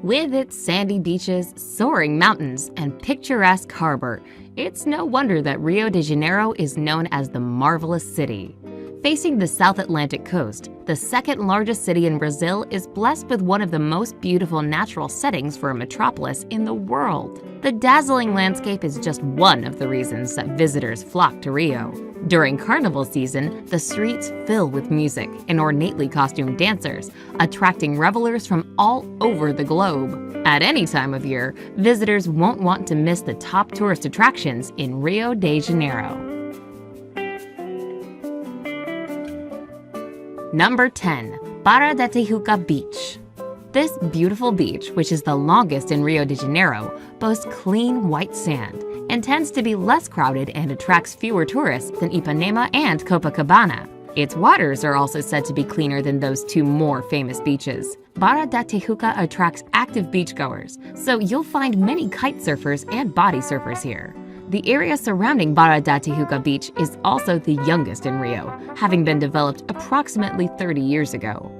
With its sandy beaches, soaring mountains, and picturesque harbor, it's no wonder that Rio de Janeiro is known as the Marvelous City. Facing the South Atlantic coast, the second largest city in Brazil is blessed with one of the most beautiful natural settings for a metropolis in the world. The dazzling landscape is just one of the reasons that visitors flock to Rio. During carnival season, the streets fill with music and ornately costumed dancers, attracting revelers from all over the globe. At any time of year, visitors won't want to miss the top tourist attractions in Rio de Janeiro. Number 10. Barra da Tijuca Beach. This beautiful beach, which is the longest in Rio de Janeiro, boasts clean white sand and tends to be less crowded and attracts fewer tourists than Ipanema and Copacabana. Its waters are also said to be cleaner than those two more famous beaches. Barra da Tijuca attracts active beachgoers, so you'll find many kite surfers and body surfers here. The area surrounding Barra da Tijuca Beach is also the youngest in Rio, having been developed approximately 30 years ago.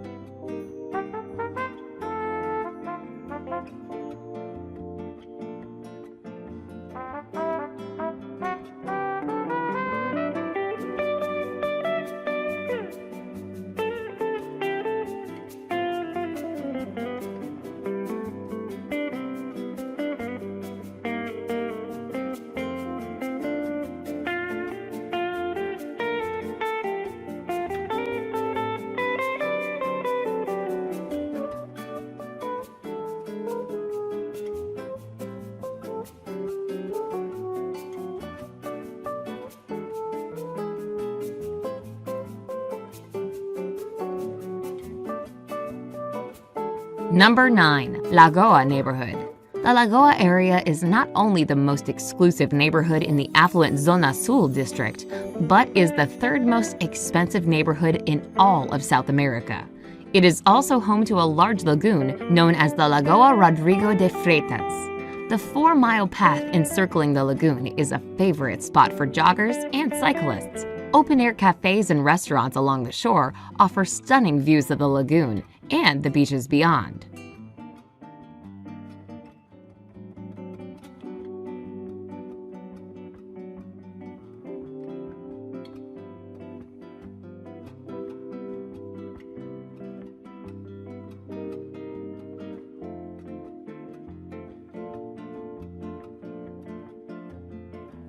Number 9. Lagoa Neighborhood. The Lagoa area is not only the most exclusive neighborhood in the affluent Zona Sul district, but is the third most expensive neighborhood in all of South America. It is also home to a large lagoon known as the Lagoa Rodrigo de Freitas. The 4-mile path encircling the lagoon is a favorite spot for joggers and cyclists. Open-air cafes and restaurants along the shore offer stunning views of the lagoon and the beaches beyond.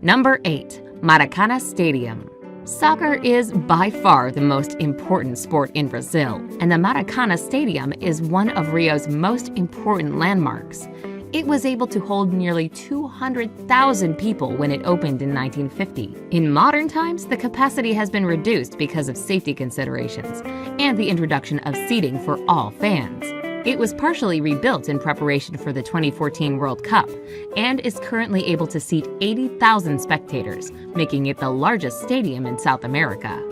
Number 8. Maracanã Stadium. Soccer is by far the most important sport in Brazil, and the Maracanã Stadium is one of Rio's most important landmarks. It was able to hold nearly 200,000 people when it opened in 1950. In modern times, the capacity has been reduced because of safety considerations and the introduction of seating for all fans. It was partially rebuilt in preparation for the 2014 World Cup and is currently able to seat 80,000 spectators, making it the largest stadium in South America.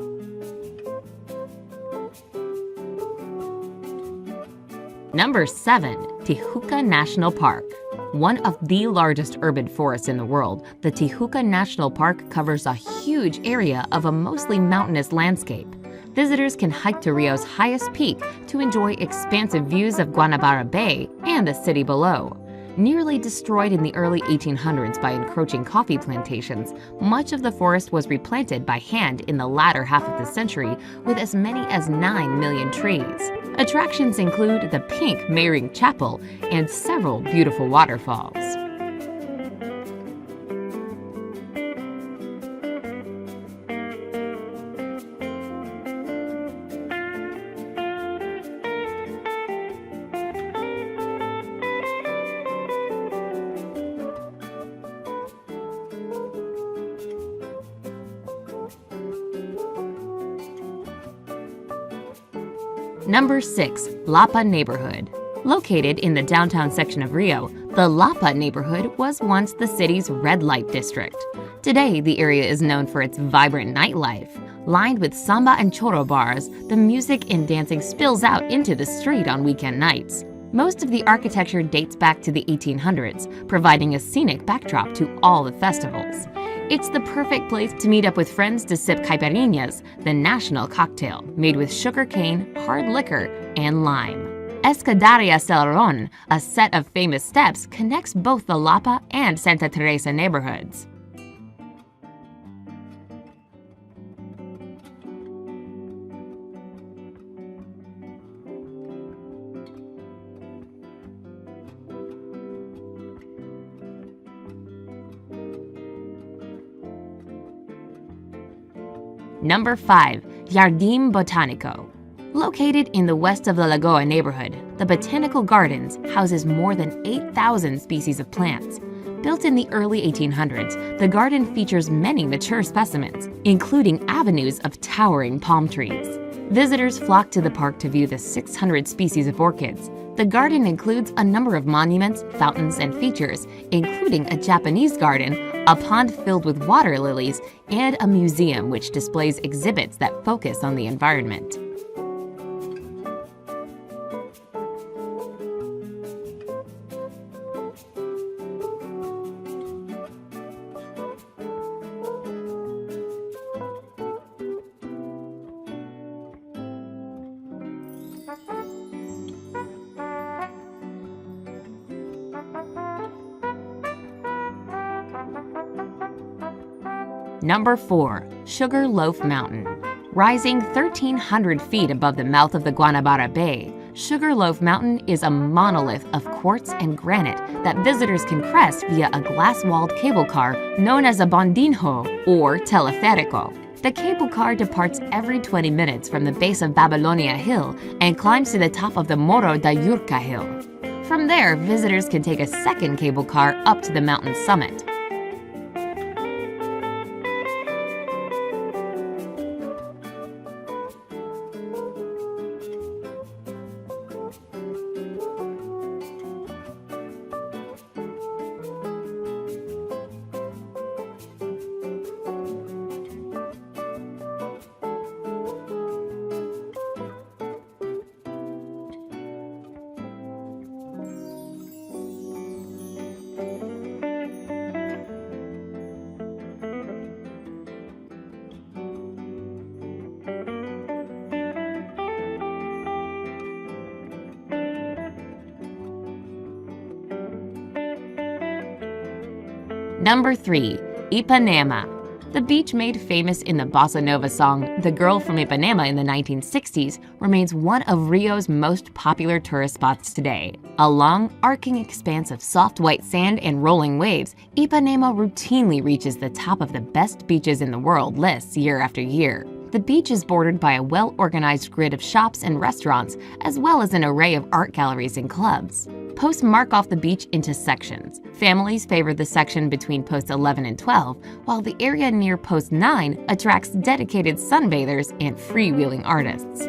Number 7. Tijuca National Park. One of the largest urban forests in the world, the Tijuca National Park covers a huge area of a mostly mountainous landscape. Visitors can hike to Rio's highest peak to enjoy expansive views of Guanabara Bay and the city below. Nearly destroyed in the early 1800s by encroaching coffee plantations, much of the forest was replanted by hand in the latter half of the century with as many as 9 million trees. Attractions include the pink Marian Chapel and several beautiful waterfalls. Number 6. Lapa Neighborhood. Located in the downtown section of Rio, the Lapa neighborhood was once the city's red light district. Today, the area is known for its vibrant nightlife. Lined with samba and choro bars, the music and dancing spills out into the street on weekend nights. Most of the architecture dates back to the 1800s, providing a scenic backdrop to all the festivals. It's the perfect place to meet up with friends to sip caipirinhas, the national cocktail made with sugar cane, hard liquor, and lime. Escadaria Celeron, a set of famous steps, connects both the Lapa and Santa Teresa neighborhoods. Number 5. Jardim Botanico. Located in the west of the Lagoa neighborhood, the Botanical Gardens houses more than 8,000 species of plants. Built in the early 1800s, the garden features many mature specimens, including avenues of towering palm trees. Visitors flock to the park to view the 600 species of orchids. The garden includes a number of monuments, fountains, and features, including a Japanese garden, a pond filled with water lilies, and a museum which displays exhibits that focus on the environment. Number 4. Sugarloaf Mountain. Rising 1,300 feet above the mouth of the Guanabara Bay, Sugarloaf Mountain is a monolith of quartz and granite that visitors can crest via a glass-walled cable car known as a bondinho or teleférico. The cable car departs every 20 minutes from the base of Babylonia Hill and climbs to the top of the Morro da Yurca Hill. From there, visitors can take a second cable car up to the mountain's summit. Number 3. Ipanema. The beach made famous in the bossa nova song The Girl from Ipanema in the 1960s remains one of Rio's most popular tourist spots today. A long, arcing expanse of soft white sand and rolling waves, Ipanema routinely reaches the top of the best beaches in the world lists year after year. The beach is bordered by a well-organized grid of shops and restaurants, as well as an array of art galleries and clubs. Posts mark off the beach into sections. Families favor the section between posts 11 and 12, while the area near post 9 attracts dedicated sunbathers and freewheeling artists.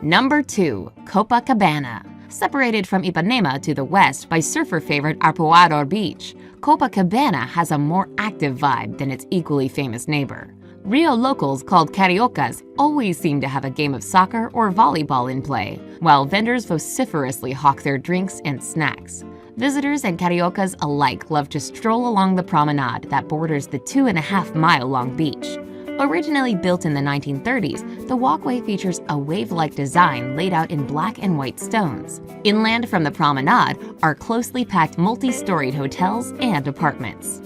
Number 2. Copacabana. Separated from Ipanema to the west by surfer favorite Arpoador Beach, Copacabana has a more active vibe than its equally famous neighbor. Rio locals called cariocas always seem to have a game of soccer or volleyball in play, while vendors vociferously hawk their drinks and snacks. Visitors and cariocas alike love to stroll along the promenade that borders the 2.5-mile-long beach. Originally built in the 1930s, the walkway features a wave-like design laid out in black and white stones. Inland from the promenade are closely packed multi-storied hotels and apartments.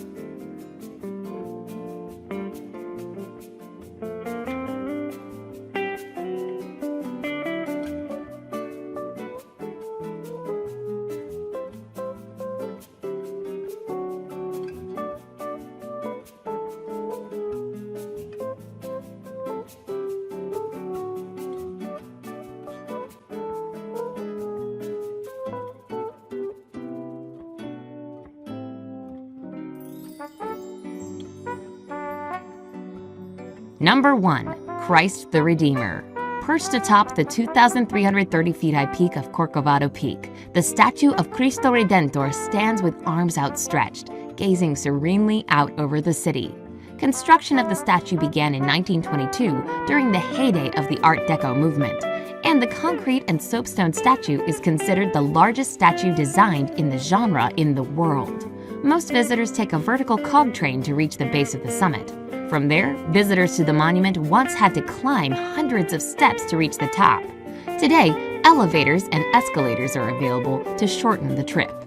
Number 1. Christ the Redeemer. Perched atop the 2,330 feet high peak of Corcovado Peak, the statue of Cristo Redentor stands with arms outstretched, gazing serenely out over the city. Construction of the statue began in 1922 during the heyday of the Art Deco movement, and the concrete and soapstone statue is considered the largest statue designed in the genre in the world. Most visitors take a vertical cog train to reach the base of the summit. From there, visitors to the monument once had to climb hundreds of steps to reach the top. Today, elevators and escalators are available to shorten the trip.